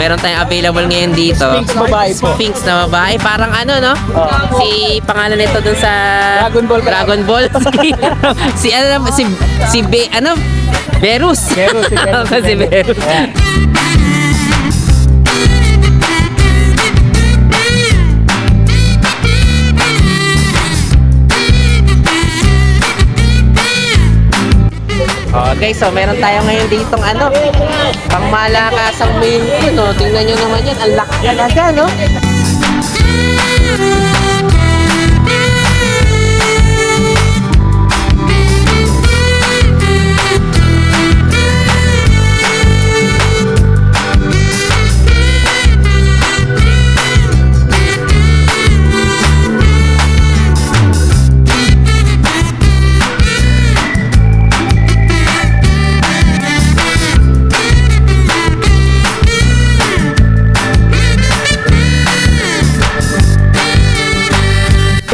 meron tayong available ngayon dito. Sphinx babae po. Sphinx na babae. Parang ano, no? Si pangalan nito dun sa Dragon Ball. Dragon Ball. si ano, si ano? Berus. Berus, si Berus. Si Berus. Oh, guys, so meron tayo ngayon ditong ano, pangmalakasang main ko, no? Tingnan nyo naman yan, ang laki talaga, no?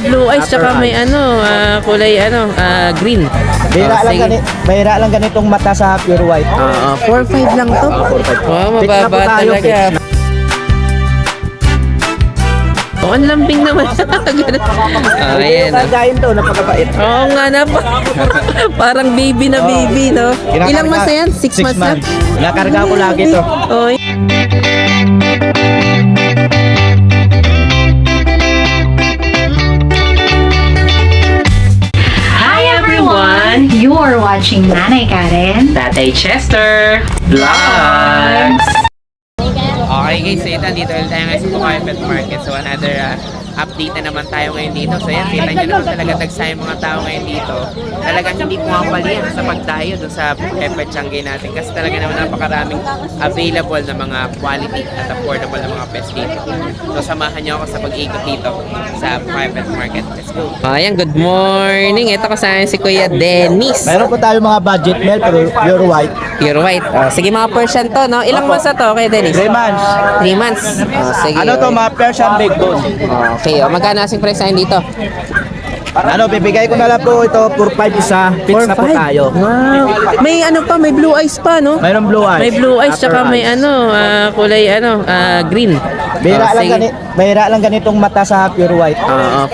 Blue eyes, tsaka may ano, kulay ano, green. Mayra lang ganitong mata sa pure white. 4-5 lang to. 4-5. Wow, Fix na po mababa tayo, talaga. fix na. Oh, ang lambing naman. Ayan. Kagayin to, napakabait. Oo nga na pa. Parang baby na baby, no? Ilang months na yan? 6 months na? Nakarga ko lagi to. Oh, Hi everyone! You are watching Nanay Karen. Tatay Chester Vlogs! Okay guys, so ito, dito ulit tayo ngayon sa Bukawi Pet Market. So another update na naman tayo ngayon dito. So yan, kita nyo naman talaga dagsa yung mga tao ngayon dito. Talagang hindi pumapalian sa pagdayo doon sa Pet Changi natin. Kasi talaga naman napakaraming available na mga quality at affordable na mga pets dito. So samahan nyo ako sa pag-ikot dito sa Bukawi Pet Market. Let's go! Ayan, good morning! Ito kasama si Kuya Dennis. Meron po tayo mga budget meal pero pure white. Pure white. Sige, mga Persian to, no? Ilang months na to, Kuya Dennis? 3 months. 3 months. Sige. Ano to, mga Persian big bone. Okay, magkano asing price natin dito? Ano, bibigay ko na lang po ito, 4-5 isa. Fix na po 4-5. tayo. Wow. May ano pa, may blue eyes pa, no? Mayroon blue eyes. May blue eyes, Upper tsaka may eyes. ano, kulay ano, green. Sige. Mayra lang ganitong mata sa pure white.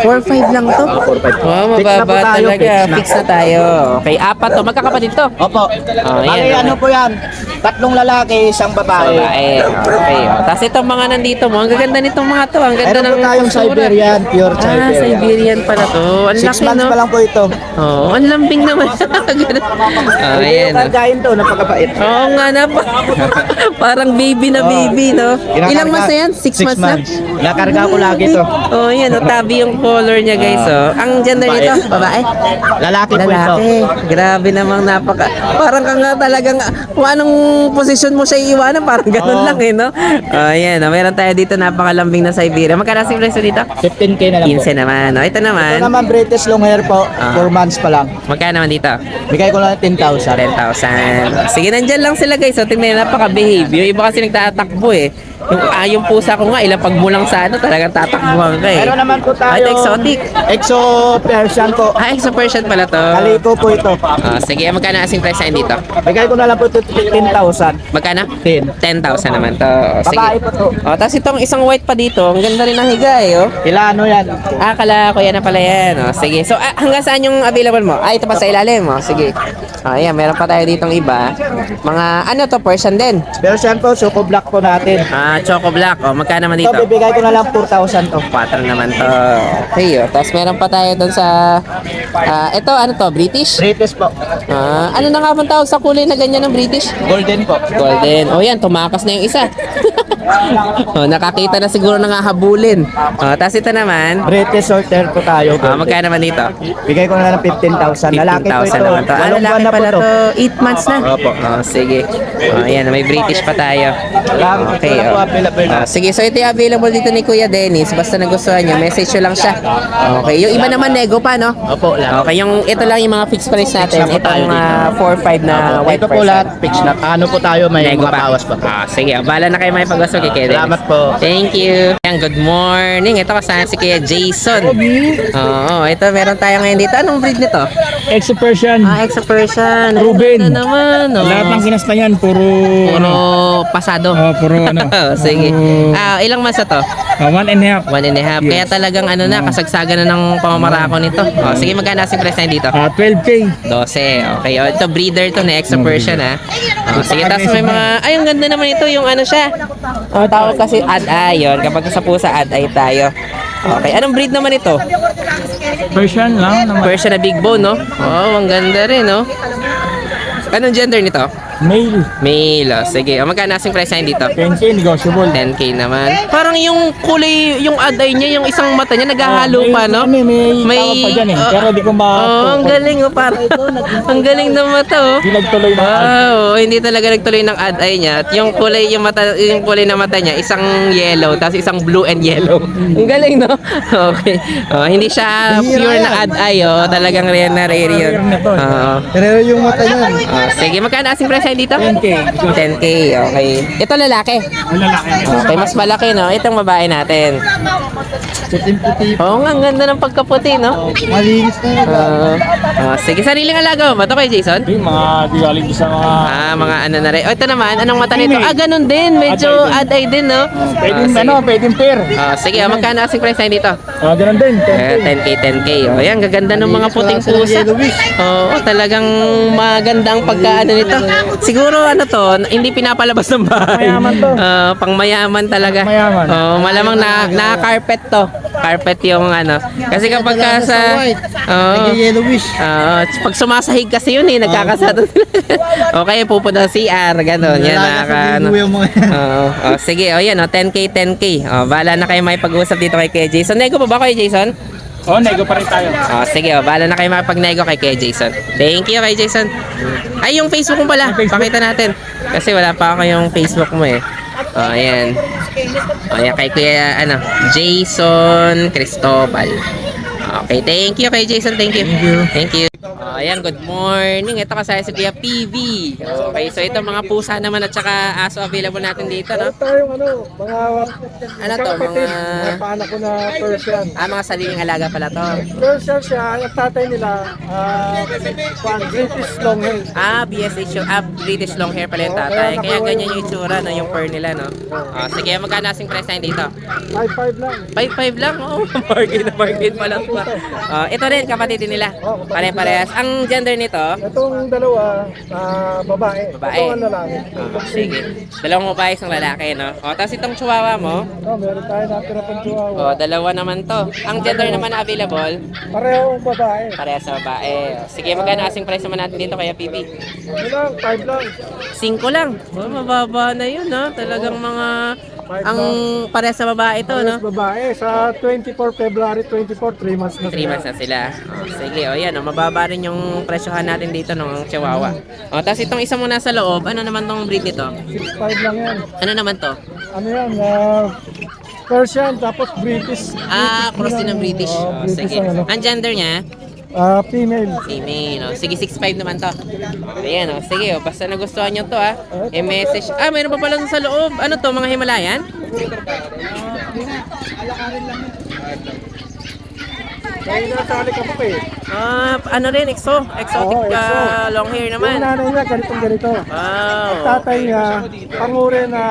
4-5 lang to. 4-5. Wow, Fix na po mababa tayo, talaga. fix na. Fix na tayo. Okay, apat to. Magkakapatid to. Opo. Ayan, Bali, okay. ano po yan? 3 lalaki, 1 babae. Okay. Tapos itong mga nandito mo, ang gaganda nitong mga to. Ang ganda Meron ng po tayong kultura. Siberian, pure Siberian. Siberian pala to. Ang 6 laki, months no? pa lang po ito. Oo, ang lambing naman. Ayan. Kagayin to, napakabait. Oo nga na pa. Parang baby na baby, no? Ilang months na yan? 6 months na? Nakarga ko lagi to. Oh, yan. Tabi yung color niya, guys. Oh. Ang gender nito, babae? Lalaki po ito. Lalaki. Grabe namang napaka... Parang ka nga talagang... Kung anong posisyon mo siya iiwanan, parang ganun lang, eh, no? Oh, yan. Oh. Meron tayo dito napakalambing na Siberia. Magkano si presyo dito? 15K na lang po. 15 naman. Oh, ito naman. Ito naman British long hair po, 4 months pa lang. Magkano naman dito? Bigay ko lang 10,000. 10,000. Sige, nandyan lang sila, guys. So, tingnan nyo, napaka-behave. Yung iba kasi nagtatakbo, eh. Yung pusa ko nga, ilapag mo lang sa ano, talagang tatakbuhan ka, eh. Meron naman po tayo. Ito, exotic. Exo Persian po. Exo Persian pala to. Kaliko po ito. Sige, magkano asing price natin dito? Bigay ko na lang po ito 15,000. Magkano? 10. 10,000 naman to. Sige. Babae po to. Tapos itong isang white pa dito, ang ganda rin ng higa, eh, oh. Ilano yan. Kala ko yan na pala yan. Sige. So, hanggang saan yung available mo? Ito pa sa ilalim, oh. Sige. Ayan, meron pa tayo ditong iba. Mga, ano to, Persian din? Persian po, Choco Black po natin. Choco Black. Magkano naman Ito, dito? bibigay ko na lang 4,000 to. 4 naman to. Okay, oh. Tapos meron pa tayo doon sa... ito, ano to? British? British po. Ano na nga bang tawag sa kulay na ganyan ng British? Golden po. Golden. Oh, yan. Tumakas na yung isa. Nakakita na siguro ng hahabulin. Tapos ito naman. British Shorthair po tayo. Magkano naman dito? Bigay ko na lang 15,000. Lalaki po 15,000 ito. naman to. Walong Lalaki buwan na po pala to. to. 8 months na. Opo. Sige. Ayan, may British pa tayo. Okay. Ito na po available na. Sige, so ito yung available dito ni Kuya Dennis. Basta nagustuhan nyo, message nyo lang siya. Okay, yung iba naman nego pa, no? Opo, lahat. Okay, yung ito lang yung mga fixed price natin. Fix na po tayo Itong 4-5 na white Ito po person. lahat, fix na. Ano po tayo, may Nego mga pa. bawas pa po. Sige, bala na kayo may pag gusto kay Kuya Dennis. Salamat po. Thank you. Ayan, good morning. Ito kasama si Kuya Jason. Oo, ito meron tayo ngayon dito. Anong breed nito? Exo Persian. Exo Persian. Ruben. Ano naman? Oh. Lahat ng kinasta niyan, puro Pasado. puro ano. Sige. Ilang months na to? 1.5. 1.5. Kaya talagang ano na, kasagsagan na ng pamamarako nito. Sige, magkano asing price na dito? 12K. 12. Okay. Ito breeder to na Exo Persian ha. Sige, tapos may mga, ay, ang ganda naman ito yung ano siya. Tawag kasi ad-eye yun. Kapag sa pusa, ad-eye tayo. Okay. Anong breed naman ito? Persian lang naman. Persian na big bone, no? Ang ganda rin, no? Anong gender nito? Male. Male. Sige. Magkano asing price na dito? 10K negotiable. 10K naman. Parang yung kulay, yung ad-eye niya, yung isang mata niya, naghahalo pa, no? May tawag pa dyan eh. Pero di ko ang galing, oh. Parang, ang galing ng mata, oh. Di nagtuloy na. Hindi talaga nagtuloy ng ad-eye niya. At yung kulay, yung kulay ng mata niya, isang yellow, tapos isang blue and yellow. Ang galing, no? Okay. Hindi siya pure na ad-eye, oh. Talagang rare na rare yun. Pero yung mata niyan. Sige, magkano asing price dito? 10K. 10K, okay. Ito lalaki. Lalaki. Okay, mas malaki, no? Itong babae natin. Puti-puti. Oo nga, ang ganda ng pagkaputi, no? Malinis na. Sige, sariling alaga mo ba ito kay Jason? Yung mga di galing sa mga Mga ano na rin. Ito naman, anong mata nito? Ganun din. Medyo ad-eye din, no? pwedeng sige. pwedeng pair. Sige, magkano asing price na dito? Ganun din. 10K, 10K. Yan, gaganda ng mga puting pusa. Oo, talagang magandang pagkaano nito. Siguro ano to, hindi pinapalabas ng bahay. Mayaman to. Pangmayaman talaga. Mayaman. Malamang na-carpet to. Carpet yung ano. Kasi kapag ka sa... Yellowish. pag sumasahig kasi yun nagkakasado sila. Okay, pupunta sa CR, gano'n. Yan, ano. Sige, yan, 10K, 10K. Bahala na kayo may pag-usap dito kay Kuya Jason. Nego pa ba kay Jason? Nego pa rin tayo. Sige, bahala na kayo makapag-nego kay Kuya Jason. Thank you kay Jason. Ay, yung Facebook mo pala. Pakita natin. Kasi wala pa ako yung Facebook mo eh. Ayan. Ayan, kay Kuya, Jason Cristobal. Okay, thank you kay Jason. Thank you. Thank you. Ayan, good morning. Ito kasaya si Kuya PV. Okay, so ito mga pusa naman at saka aso available natin dito, no? Tayong mga Ano to? Mga paanak ko na Persian. mga sariling alaga pala to. Persian siya, ang tatay nila, British Longhair. BSH yung British long hair pala yung tatay. Kaya ganyan yung itsura, no? Yung fur nila, no? Sige, magkano asing price na dito? 5'5 lang. 5'5 lang? Oo, bargain pa lang pa. Ito rin, kapatid din nila. Pare-parehas. Ang gender nito? Itong dalawa, babae. Babae. Ito ang lalaki. Sige. Dalawang babae, isang lalaki, no? Tapos itong chihuahua mo? Meron tayo natira pang chihuahua. Dalawa naman to. Ang gender naman na available? Pareho ang babae. Parehas sa babae. Sige, magkano asing price naman natin dito kaya PB? Ano lang, 5 lang. 5 lang. Mababa na yun, ha? Talagang mga... Ang parehas sa babae to, no? Parehas babae. Sa 24 February 24, 3 months na 3 months na sila. Sige, yan. Mababa rin yung presyohan natin dito ng chihuahua. Tapos itong isa mo nasa loob, ano naman tong breed nito? 6'5 lang yan. Ano naman to? Ano yan, Persian, tapos British. Cross din ng British. Sige. ang ano. Ang gender niya? Female. Female. Sige, 6'5 naman to. Ayan, sige. Basta nagustuhan nyo to, message. Mayroon pa pala sa loob. Ano to, mga Himalayan? May nasali ka pa eh. Ano rin, exotic long hair Yung naman. nanay niya, ganito. Wow. Tatay niya, panguri na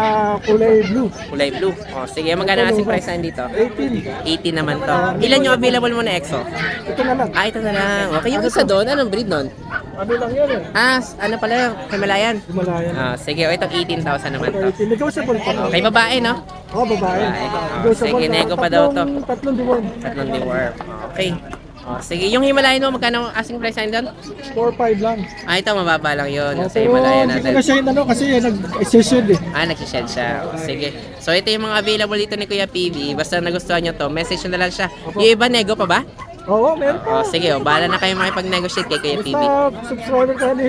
kulay blue. Kulay blue. Sige, magkano asing price na dito? 18. 18 naman to. Ilan yung available mo na exo? Ito na lang. Ito na lang. Okay, yung isa doon, anong breed nun? Ano lang yan eh. Ano pala yung Himalayan? Himalayan. Sige, itong 18,000 naman to. 18. Negotiable pa. Okay, babae, no? Babae. Sige, nego pa daw to. Tatlong diwan. Tatlong deworm. Okay. Sige, yung Himalayan mo, magkano ang asking price na doon? 4-5 lang. Ito, mababa lang yun. Sa Pero Himalayan hindi ko natin. na siya kasi nag-session eh. Nagsished siya. Sige. So, ito yung mga available dito ni Kuya PV. Basta nagustuhan nyo to, message nyo na lang siya. Yung iba, nego pa ba? Oo, meron pa. Sige, bahala na kayo makipag-negotiate kay Kuya PB. Basta subscriber ka ni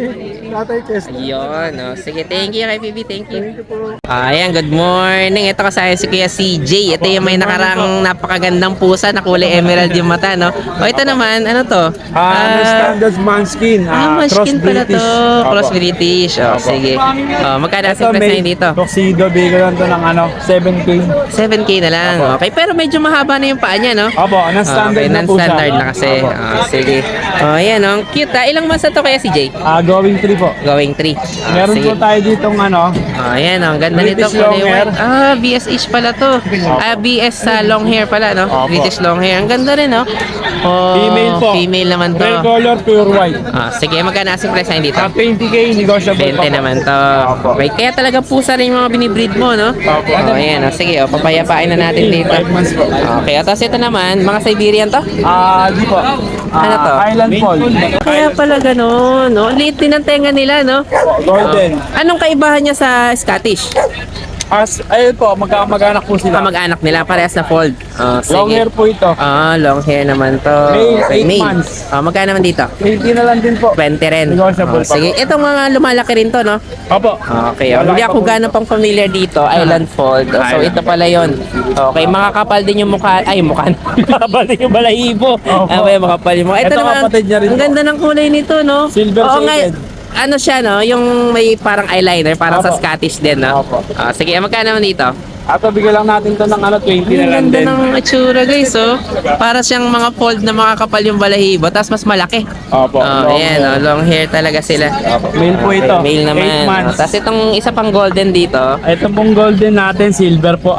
Tatay Chess. Yun, sige, thank you kay PB, thank you. Thank you po. Ayan, good morning. Ito kasaya si Kuya CJ. Ito yung may nakarang napakagandang pusa na kulay emerald yung mata, no? O ito naman, ano to? Standard Manskin. Munchkin pala to. Cross British. Sige. Magkano ang presyo dito? Tuxedo, bigay lang to ng 7K. 7K na lang. Okay, pero medyo mahaba na yung paa niya, no? Opo, Okay, non-standard na kasi. Sige. Ayan, ang cute ha. Ilang months na to kaya si Jay? Going 3 po. Going 3. Meron sige. po tayo ditong Ayan, ang ganda nito. British long hair. BSH pala to. BS sa long hair pala, no? Opo. British long hair. Ang ganda rin, no? Female po. Female naman to. Gray color, pure white. Sige, magkano ang presyo dito? 20K, negotiable 20 naman to. Okay, kaya talaga pusa rin yung mga binibreed mo, no? Opo. Ayan, sige, papayapain na natin dito. 5 months po. Okay, tapos ito naman, mga Siberian to? Di po. Ano to? Island Fall. Kaya pala ganun, no? Liit din ang tenga nila, no? Golden. Anong kaibahan niya sa Scottish? Ayun po, mag-anak po sila. Mag-anak nila, parehas na fold. Sige. Long hair po ito. Long hair naman to. Male, 8 Male. months. Magkano naman dito? 20 na lang din po. 20 rin. Negotiable pa Sige, itong mga lumalaki rin to, no? Opo. Okay, hindi ako gano'n pang familiar dito, Island Fold. So ito pala yon. Okay, makakapal din yung mukha, mukha. Makapal din yung balahibo. Okay, makapal yung mukha. Ito Ito naman, kapatid niya rin ang po. ganda ng kulay nito, no? Silver Oo nga, shaded. ano siya, no? Yung may parang eyeliner, parang sa Opo. Scottish din, no? Opo. Sige, magkano naman dito? Ato, bigyan lang natin to ng 20 na Ang lang ganda din. ng itsura, guys, oh. Para siyang mga fold na makakapal yung balahibo, tapos mas malaki. Opo. Ayan, long hair talaga sila. Male po ito. Male naman. 8 months. Tapos itong isa pang golden dito. Ito pong golden natin, silver po.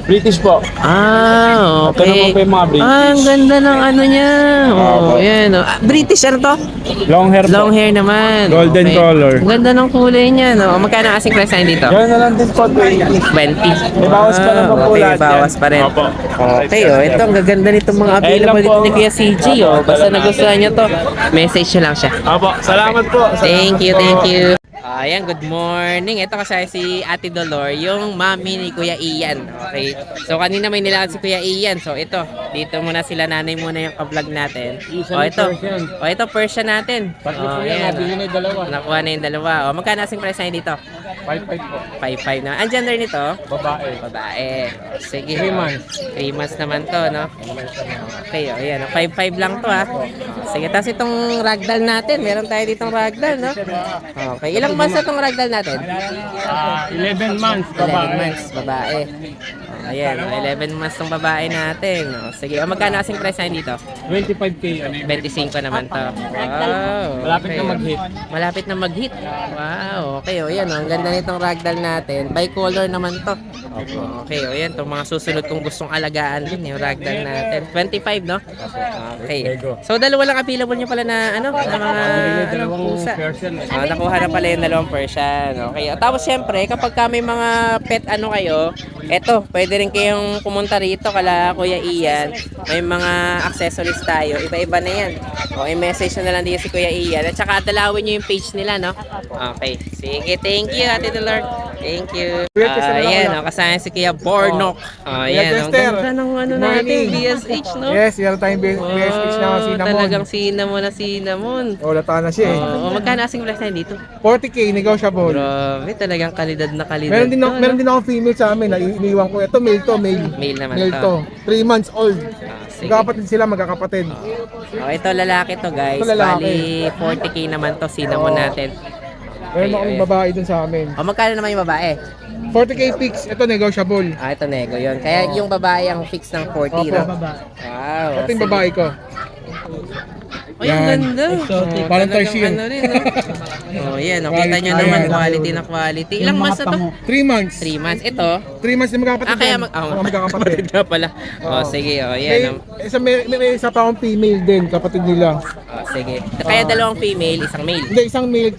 British po. Okay. Ito naman po yung mga British. Ang ganda ng ano niya. Opo. Ayan. British ano to? Long hair Long po. hair naman. Golden color. Ang ganda ng kulay niya, no? Magkano ang asking price na dito? Gawin na lang din po, 20. 20. May bawas pa naman po Okay, lahat bawas yan. pa rin. Opo. Okay, ito ang gaganda nitong mga available lang po. dito ni Kuya CG, oh. Basta nagustuhan niyo to, message niyo lang siya. Opo, salamat po. Thank you, Salamat thank po. you. Ayan, good morning. Ito kasi si Ate Dolor, yung mami ni Kuya Ian. Okay. So kanina may nilakad si Kuya Ian. So ito, dito muna sila, nanay muna yung ka-vlog natin. Ito Persian natin. Ayan. Nakuha na yung dalawa. Magkano asing price na yun dito? 5-5 po. 5-5 na. Ang gender nito? Babae. Babae. Sige. 3 months. 3 months naman to, no? Okay, ayan. 5-5 lang to, ha? Sige, tapos itong ragdoll natin. Meron tayo ditong ragdoll, no? Okay, ilang months na itong ragdoll natin? 11 months, 11 months, babae. Ayan, 11 months tong babae natin. Sige, magkano kasing price na dito? 25K. 25 naman to. Wow. Malapit okay. na mag-hit. Malapit na mag-hit. Wow. Okay, ayan. Ang ganda nitong ragdoll natin. Bicolor naman to. Okay, ayan. Itong mga susunod kong gustong alagaan din yung ragdoll natin. 25, no? Okay. So, dalawa lang available nyo pala na, na mga pusa. Nakuha na pala yung dalawang Persian. Okay. Tapos, syempre, kapag ka may mga pet kayo, eto, pwede rin kayong pumunta rito kala Kuya Ian. May mga accessories tayo. Iba-iba na yan. O, i-message na lang din si Kuya Ian. At saka dalawin nyo yung page nila, no? Okay. Sige, thank you, Ate Dolor. Thank you. Ayan, kasama si Kuya Bornok. Ayan, ang ganda ng natin, BSH, no? Yes, meron tayong BSH na cinnamon. Talagang cinnamon. Lata na siya Magkano asing price na dito? 40K, negotiable. Grabe, talagang kalidad na kalidad. Meron din ako female sa amin. Iniwan ko. Ito male to, male. Male naman Male to. to. 3 months old. Sige. Magkakapatid sila, magkakapatid. Ito lalaki to, guys. Ito lalaki. Bali, 40K naman to, cinnamon natin. Meron akong babae dun sa amin. Magkano naman yung babae? 40K fix. Ito negotiable. Ito nego yun. Kaya yung babae ang fix ng 40, no? Wow. Ito yung babae ko. Ay, ang ganda. Parang Talagang Tarshian. ano rin, no? Yan. Kita nyo naman, quality na quality. Ilang months na to? 3 months. 3 months. Ito? 3 months na magkakapatid. Kaya yan. Magkakapatid. na pala. Sige. Yan. May isa pa akong female din, kapatid nila. Sige. Kaya dalawang female, isang male. Hindi, isang male,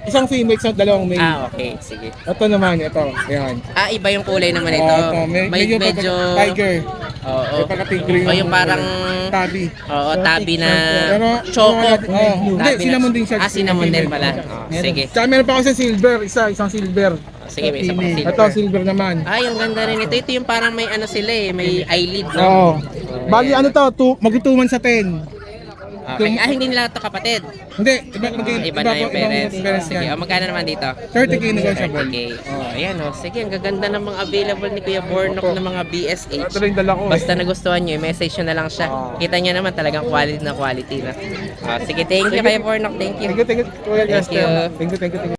isang female, isang dalawang male. Okay. Sige. Ito naman, ito. Ayan. Iba yung kulay naman ito. Medyo tiger. Oo. May pagka-tigre O yung parang tabi. Oo, tabi na Pero, choco. hindi, Tabi na- cinnamon din siya. Cinnamon din pala. Sige. Tsaka meron pa ako sa silver, isang silver. Sige, may isa pang silver. Ito, silver naman. Ay, ang ganda rin ito. Ito yung parang may ano sila may eyelid, no? Oo. Bali, ano to, mag-2 months sa 10. Okay. Hindi nila ito kapatid. Hindi, Iba na yung parents. parents Sige, yan. magkano naman dito? 30k negotiable. 30K. Ayan sige, ang gaganda ng mga available ni Kuya Bornok ng mga BSH. Ito rin dala ko Basta nagustuhan nyo, message nyo na lang siya. Kita nyo naman talagang quality na quality na. Sige, thank you Kuya Bornok. Thank you. Thank you, Kuya Thank Justin. you. Thank you.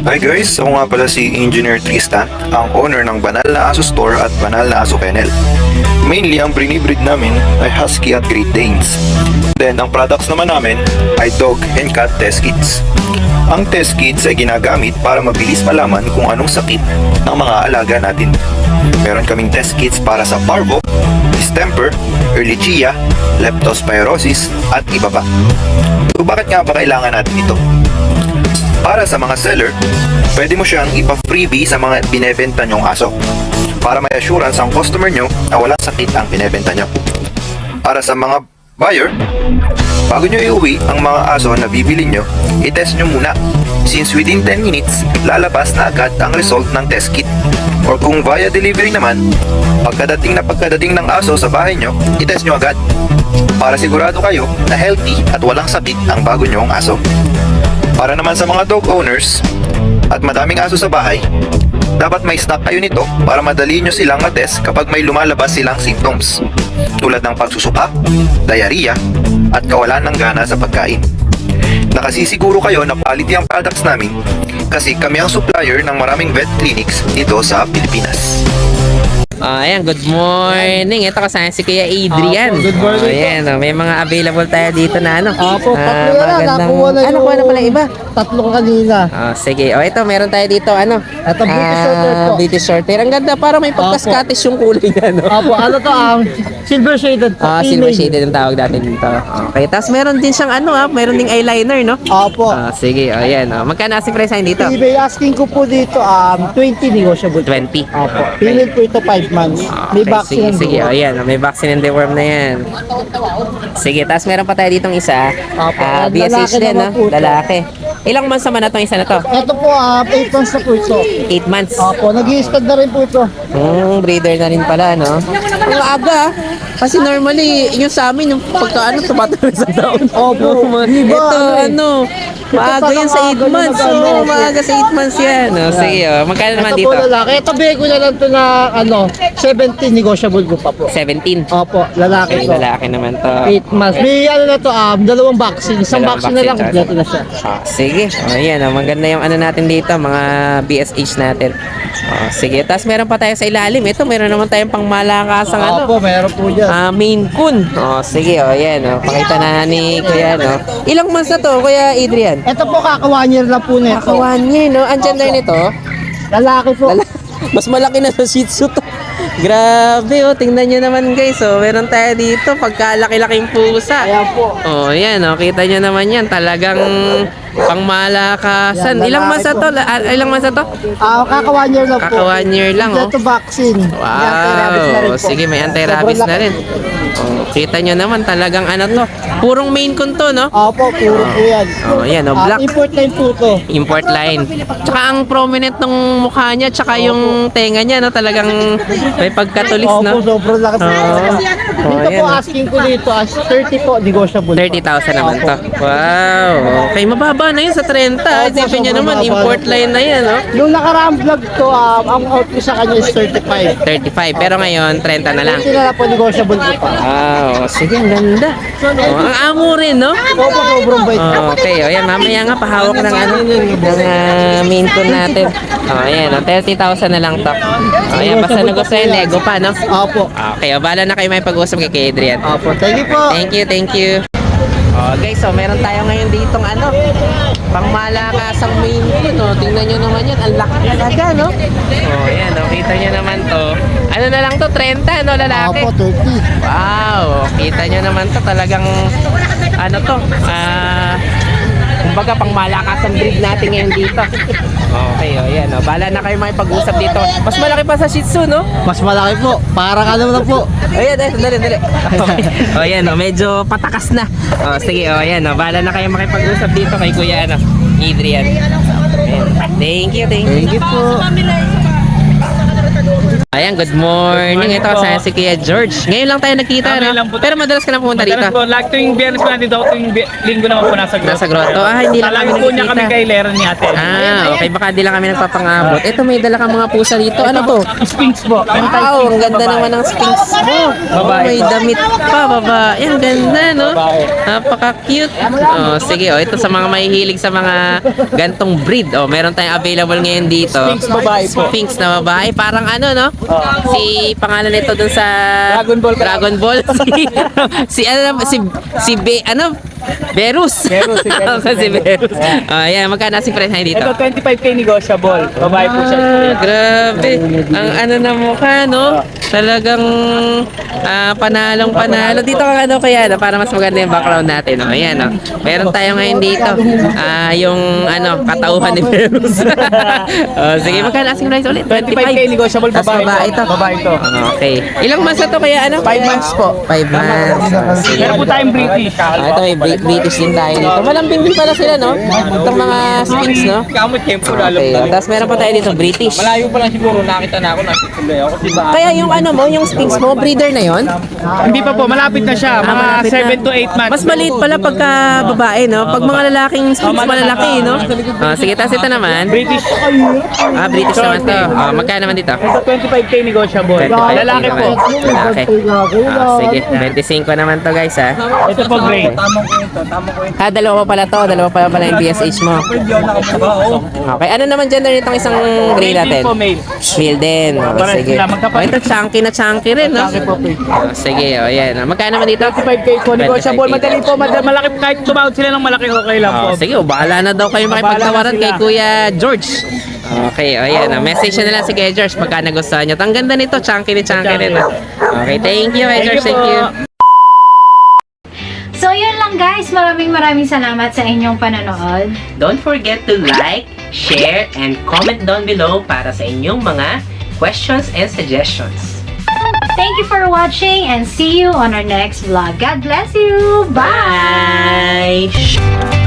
Hi guys, ako nga pala si Engineer Tristan, ang owner ng Banal na Aso Store at Banal na Aso Kennel. Mainly, ang brinibreed namin ay Husky at Great Danes. Then, ang products naman namin ay Dog and Cat Test Kits. Ang test kits ay ginagamit para mabilis malaman kung anong sakit ng mga alaga natin. Meron kaming test kits para sa parvo, distemper, ehrlichia, leptospirosis, at iba pa. So, bakit nga ba kailangan natin ito? Para sa mga seller, pwede mo siyang ipa-freebie sa mga binebenta nyong aso para may assurance ang customer nyo na walang sakit ang binebenta nyo. Para sa mga buyer, bago nyo iuwi ang mga aso na bibili nyo, i-test nyo muna. Since within 10 minutes, lalabas na agad ang result ng test kit. Or kung via delivery naman, pagkadating ng aso sa bahay nyo, i-test nyo agad. Para sigurado kayo na healthy at walang sakit ang bago nyong aso. Para naman sa mga dog owners at madaming aso sa bahay, dapat may stock kayo nito para madali nyo silang matest kapag may lumalabas silang symptoms tulad ng pagsusuka, diarrhea, at kawalan ng gana sa pagkain. Nakasisiguro kayo na quality ang products namin kasi kami ang supplier ng maraming vet clinics dito sa Pilipinas. Ayan, good morning. Ito kasama si Kuya Adrian. Good morning Ayan, may mga available tayo dito na ano. Opo, tatlo na lang. magandang- Nakuha na nakuha na pala iba. Tatlo kanina. Sige. Ito, meron tayo dito, ano? Ito, British Shorthair po. British Shorthair. Ang ganda, parang may pagka-Scottish yung kulay niya, no? Opo, ano to ang silver shaded po. Silver shaded ang tawag natin dito. Okay, tapos meron din siyang meron ding eyeliner, no? Opo. Sige, ayan. Magkano asking price natin dito? eBay asking ko po dito 20 negotiable. 20. Opo. Female po ito 5 months. May vaccine. Sige, ayan. May vaccine and deworm na yan. Sige, tapos meron pa tayo ditong isa. Opo, BSH lalaki din, no? naman po ito. Lalaki. Ilang months naman na itong isa na to? Ito po 8 months na po ito. 8 months. Opo, nag-i-stud na rin po ito. Breeder na rin pala, no? Ang aga, kasi normally, yung sa amin, yung pagka tumatagal sa taon. Opo. Iba, Ito, maaga yan sa 8 months. Oo, maaga sa 8 months yan. Sige, magkano naman Ito dito? po lalaki. Ito bigay ko na lang ito na 17 negotiable ko pa po. 17. Opo, lalaki po. Lalaki naman to. 8 months. May na to, dalawang vaccine. Isang Dalawang vaccine na lang, vaccine, kompleto na siya. Sige. Ayan, maganda yung ano natin dito, mga BSH natin. Sige, tapos meron pa tayo sa ilalim. Ito, meron naman tayong pang malakasang Opo, meron po dyan. Maine Coon. Sige, ayan. Pakita na ni Kuya, no? Ilang months na to, Kuya Adrian? Ito po, kaka 1 year na po nito. Kaka 1 year, no? Ang gender nito? Lalaki po. Mas malaki na sa Shih Tzu to. Grabe, tingnan nyo naman guys. Meron tayo dito, pagkalaki-laking pusa. Ayan po. Yan, kita nyo naman yan. Talagang pangmalakasan. Yan, Ilang months na to? Ilang months na to? Kaka 1 year na po. Kaka 1 year lang, Ito vaccine. May anti-rabies na rin Wow. po. Sige, may anti-rabies Sobrang na laki. rin. Kita nyo naman, talagang ano to. Purong Maine Coon to, no? Opo, puro po yan. Yan, black. Import line po to. Import line. Tsaka ang prominent ng mukha niya, tsaka yung tenga niya, no? Talagang may pagkatulis, Opo, no? sobrang laki po. Dito yan, po, oh. asking ko dito, 30 po, negotiable. 30,000 naman to. Wow. Okay, mababa na yun sa 30. Isipin nyo sobrang naman, mababa import na po. line na yan, no? Yung nakaraang vlog to, ang out ko sa kanya is 35. 35. Pero ngayon, 30 na lang. 30 na lang po, negotiable ko pa. Wow. Sige, ang ganda. Ang amo rin, no? Opo, sobrang bait. Okay, yan. Mamaya nga, pahawak ng Maine Coon natin. Ayan, 30,000 na lang to. Ayan, basta nagustuhan, nego pa, no? Opo. Okay, bala na kayo may pag-usap kay Adrian. Opo, thank you po. Thank you. Guys, meron tayo ngayon ditong pangmalakasang Maine Coon, no? Tingnan nyo naman yan, ang laki talaga, no? Ayan, kita nyo naman to. Ano na lang to, 30, no, lalaki? Opo, 30. Wow, kita nyo naman to, talagang, kumbaga pangmalakasang breed natin ngayon dito. Okay, ayan, bala na kayo may pag-usap dito. Mas malaki pa sa Shih Tzu, no? Mas malaki po. Parang ano na po. Ayan, dali. Okay. Ayan, medyo patakas na. Sige, ayan, bala na kayo makipag-usap dito kay Kuya, Adrian. Ayan. Thank you. Thank you po. Ayan, good morning. Ito kasama si Kuya George. Ngayon lang tayo nakita, Ngayon no? lang po. Pero madalas ka na pumunta dito. Madalas po, like tuwing biyernes po nandito ako, tuwing linggo naman po nasa grotto. Nasa grotto. Hindi lang kami Talagin po niya kami nakikita. kay Lera ni ate. Okay. Baka di lang kami nagpapangabot. Ito, may dala kang mga pusa dito. Ano to? Sphinx po. Wow, ang ganda naman ng Sphinx mo. Babae May po. damit pa, babae. Ang ganda, no? Babae. Napaka-cute. Sige, ito sa mga mahihilig sa mga gantong breed. Meron tayong available ngayon dito. Sphinx babae po. Sphinx na babae. Parang ano, no? Si pangalan nito dun sa Dragon Ball. Dragon Ball. Berus. Berus, si Berus. Si Berus. Ayan, magkano si price na dito? Ito 25k negotiable. Babae po siya. Grabe. Ang ano na mukha, no? Talagang panalong panalo. Dito ka ano kaya, no? Para mas maganda yung background natin. No? Ayan, no? Meron tayo ngayon dito. Yung ano, katauhan ni Berus. Sige, magkano asking price ulit? 25k negotiable. Tas babae ito. Babae ito. Okay. Ilang months na to kaya ano? 5 months po. 5 months. Sige. Meron po tayong British. Ito may British din tayo dito. Malambing din pala sila, no? Itong mga Sphinx, no? Kamot tempo Okay. Tapos meron pa tayo dito British. Malayo pa lang siguro nakita na ako tuloy ako. Diba? Kaya yung ano mo, yung Sphinx mo, breeder na yon? Hindi pa po, malapit na siya. Mga Malapit na. 7 to 8 months. Mas maliit pala pagka babae, no? Pag mga lalaking Sphinx, malalaki, no? Sige, tapos ito naman. British. British naman to. Magkano naman dito? Ito 25k negotiable. 25K Lalaki po. naman. Lalaki. Sige, 25 naman to guys, ha? Ito po gray. Dalawa pa pala yung BSH mo. Okay, ano naman gender nitong isang gray natin? Po male. Male din. Parang Sige. sila magkapatid. Ito, chunky rin, no? Sige, yan. Magkano naman dito? 25k po negotiable. Madali po, malaki kahit tumawad sila ng malaki okay lang po. Sige, bahala na daw kayo makipagtawaran Bahala na kay sila. Kuya George. Okay, ayan. Message na lang si Kuya George pagka nagustuhan nyo. Ang ganda nito, chunky rin. Okay, thank you, Kuya George. Thank you. So yun lang guys, maraming salamat sa inyong panonood. Don't forget to like, share, and comment down below para sa inyong mga questions and suggestions. Thank you for watching and see you on our next vlog. God bless you! Bye! Bye!